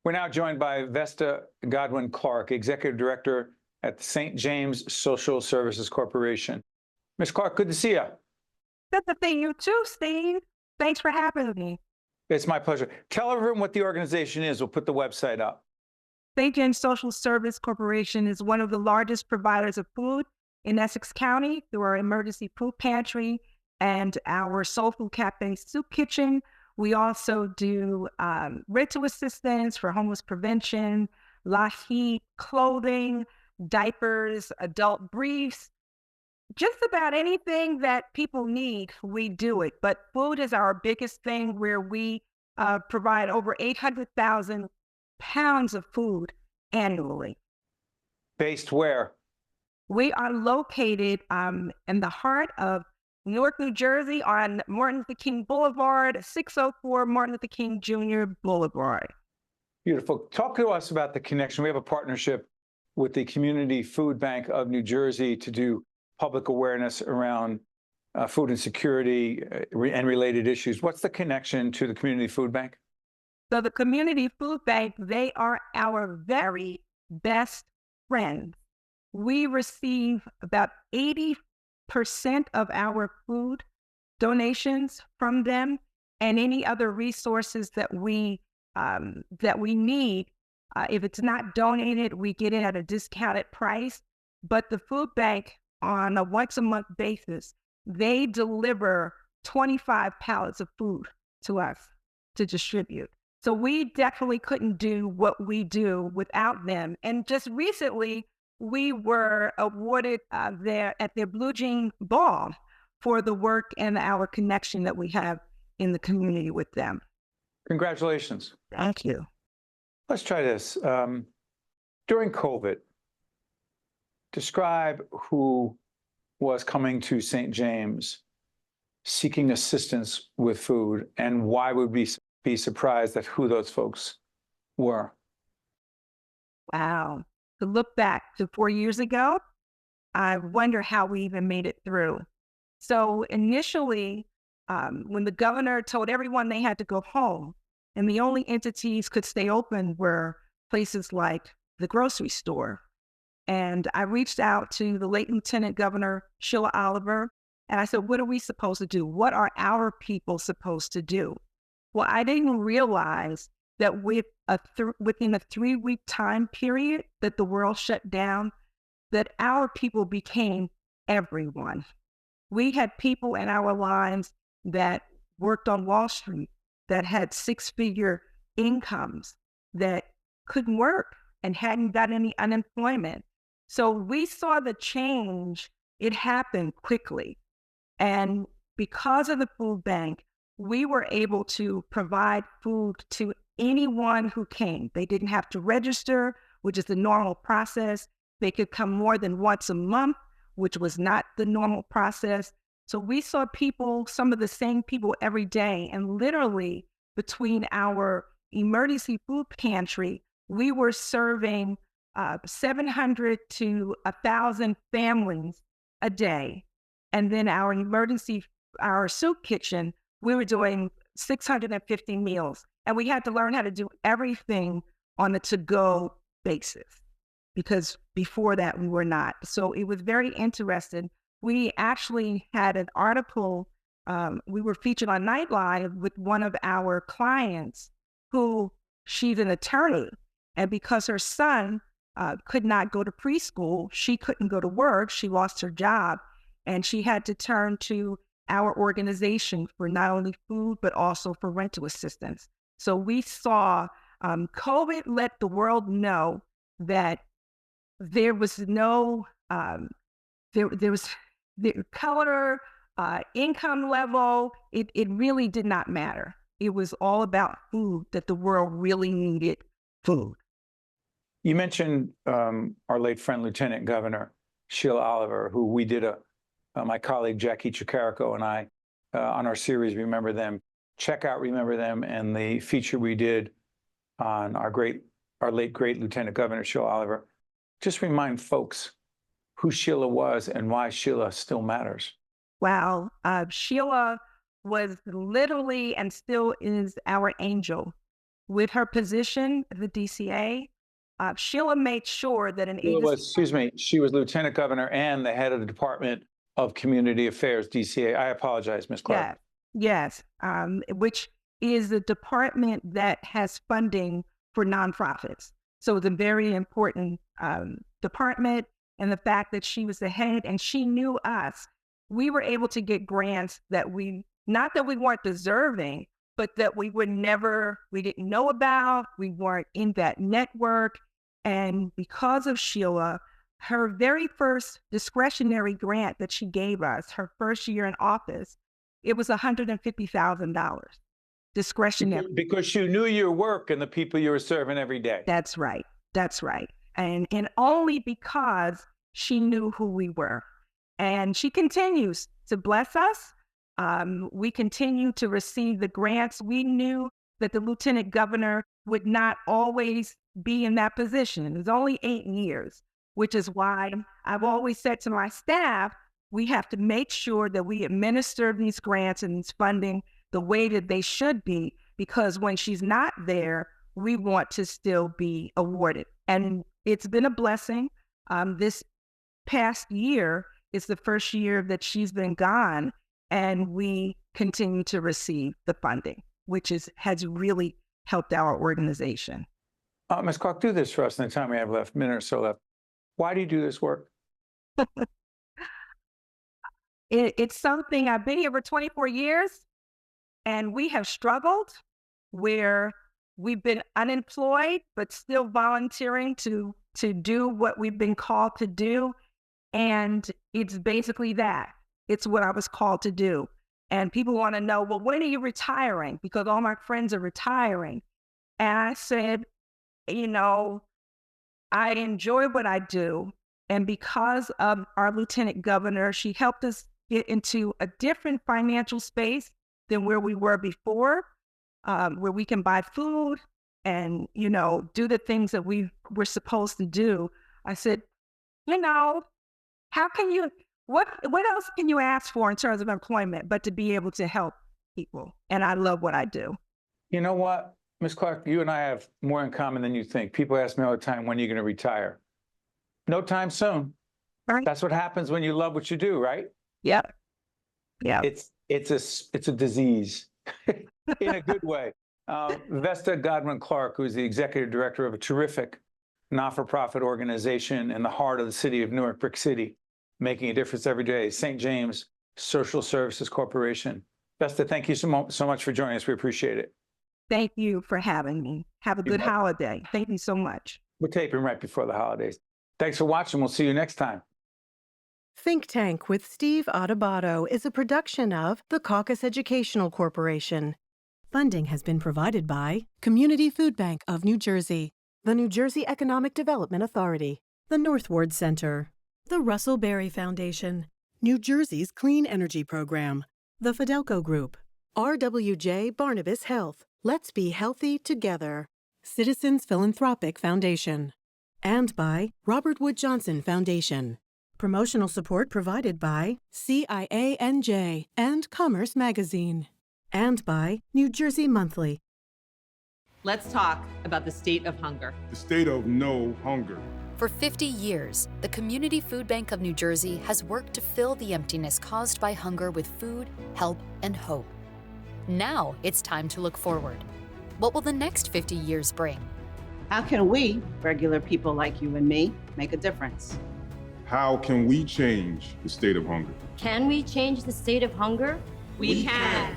We're now joined by Vesta Godwin Clark, Executive Director at the St. James Social Services Corporation. Ms. Clark, good to see you. Good to see you too, Steve. Thanks for having me. It's my pleasure. Tell everyone what the organization is. We'll put the website up. St. James Social Service Corporation is one of the largest providers of food in Essex County through our emergency food pantry and our Soul Food Cafe soup kitchen. We also do rental assistance for homeless prevention, LAHEAP, clothing, diapers, adult briefs, just about anything that people need, we do it. But food is our biggest thing, where we provide over 800,000 pounds of food annually. Based where? We are located in the heart of Newark, New Jersey, on Martin Luther King Boulevard, 604 Martin Luther King Jr. Boulevard. Beautiful. Talk to us about the connection. We have a partnership with the Community Food Bank of New Jersey to do public awareness around food insecurity and related issues. What's the connection to the Community Food Bank? So the Community Food Bank, they are our very best friends. We receive about 80% of our food donations from them, and any other resources that we need. If it's not donated, we get it at a discounted price. But the food bank, on a once-a-month basis, they deliver 25 pallets of food to us to distribute. So we definitely couldn't do what we do without them. And just recently, we were awarded at their Blue Jean Ball for the work and our connection that we have in the community with them. Congratulations. Thank you. Let's try this. During COVID, describe who was coming to St. James seeking assistance with food, and why would we be surprised at who those folks were? Wow. To look back to 4 years ago, I wonder how we even made it through. So initially, when the governor told everyone they had to go home, and the only entities could stay open were places like the grocery store. And I reached out to the late Lieutenant Governor Sheila Oliver, and I said, what are we supposed to do? What are our people supposed to do? Well, I didn't realize that within a 3-week time period that the world shut down, that our people became everyone. We had people in our lives that worked on Wall Street, that had 6-figure incomes, that couldn't work and hadn't got any unemployment. So we saw the change. It happened quickly. And because of the food bank, we were able to provide food to anyone who came. They didn't have to register, which is the normal process. They could come more than once a month, which was not the normal process. So we saw people, some of the same people every day. And literally between our emergency food pantry, we were serving 700 to 1,000 families a day. And then our soup kitchen, we were doing 650 meals. And we had to learn how to do everything on a to-go basis, because before that we were not. So it was very interesting. We actually had an article, we were featured on Nightline with one of our clients who, she's an attorney. And because her son could not go to preschool, she couldn't go to work, she lost her job, and she had to turn to our organization for not only food, but also for rental assistance. So we saw COVID let the world know that there was no, there was the color, income level, it really did not matter. It was all about food, that the world really needed food. You mentioned our late friend, Lieutenant Governor Sheila Oliver, who we did my colleague Jackie Chicarico and I, on our series, Remember Them. Check out Remember Them and the feature we did on our late great Lieutenant Governor Sheila Oliver. Just remind folks who Sheila was and why Sheila still matters. Wow. Sheila was literally and still is our angel. with her position at the DCA, Sheila made sure that an Sheila agency. she was Lieutenant Governor and the head of the Department of Community Affairs, DCA. I apologize, Ms. Clark. Yes, which is the department that has funding for nonprofits. So it's a very important department, and the fact that she was the head and she knew us, we were able to get grants that not that we weren't deserving, but that we didn't know about, we weren't in that network. And because of Sheila, her very first discretionary grant that she gave us, her first year in office, it was $150,000 discretionary. Because she knew your work and the people you were serving every day. That's right. And only because she knew who we were. And she continues to bless us. We continue to receive the grants. We knew that the Lieutenant Governor would not always be in that position. It was only 8 years, which is why I've always said to my staff, we have to make sure that we administer these grants and this funding the way that they should be, because when she's not there, we want to still be awarded. And it's been a blessing. This past year is the first year that she's been gone, and we continue to receive the funding, which has really helped our organization. Ms. Clark, do this for us in the time we have left, minute or so left. Why do you do this work? It's something, I've been here for 24 years, and we have struggled where we've been unemployed, but still volunteering to do what we've been called to do. And it's basically that. It's what I was called to do. And people want to know, well, when are you retiring? Because all my friends are retiring. And I said, I enjoy what I do. And because of our Lieutenant Governor, she helped us get into a different financial space than where we were before, where we can buy food and, do the things that we're supposed to do. I said, what else can you ask for in terms of employment, but to be able to help people? And I love what I do. You know what, Ms. Clark, you and I have more in common than you think. People ask me all the time, when are you going to retire? No time soon. Right. That's what happens when you love what you do, right? Yeah. It's a disease in a good way. Vesta Godwin Clark, who is the executive director of a terrific not-for-profit organization in the heart of the city of Newark, Brick City, making a difference every day, St. James Social Services Corporation. Vesta, thank you so much for joining us. We appreciate it. Thank you for having me. Have a good holiday. Thank you so much. We're taping right before the holidays. Thanks for watching. We'll see you next time. Think Tank with Steve Adubato is a production of the Caucus Educational Corporation. Funding has been provided by Community Food Bank of New Jersey, the New Jersey Economic Development Authority, the Northward Center, the Russell Berry Foundation, New Jersey's Clean Energy Program, the Fidelco Group, RWJ Barnabas Health, Let's Be Healthy Together, Citizens Philanthropic Foundation, and by Robert Wood Johnson Foundation. Promotional support provided by CIANJ and Commerce Magazine, and by New Jersey Monthly. Let's talk about the state of hunger. The state of no hunger. For 50 years, the Community Food Bank of New Jersey has worked to fill the emptiness caused by hunger with food, help, and hope. Now it's time to look forward. What will the next 50 years bring? How can we, regular people like you and me, make a difference? How can we change the state of hunger? Can we change the state of hunger? We can.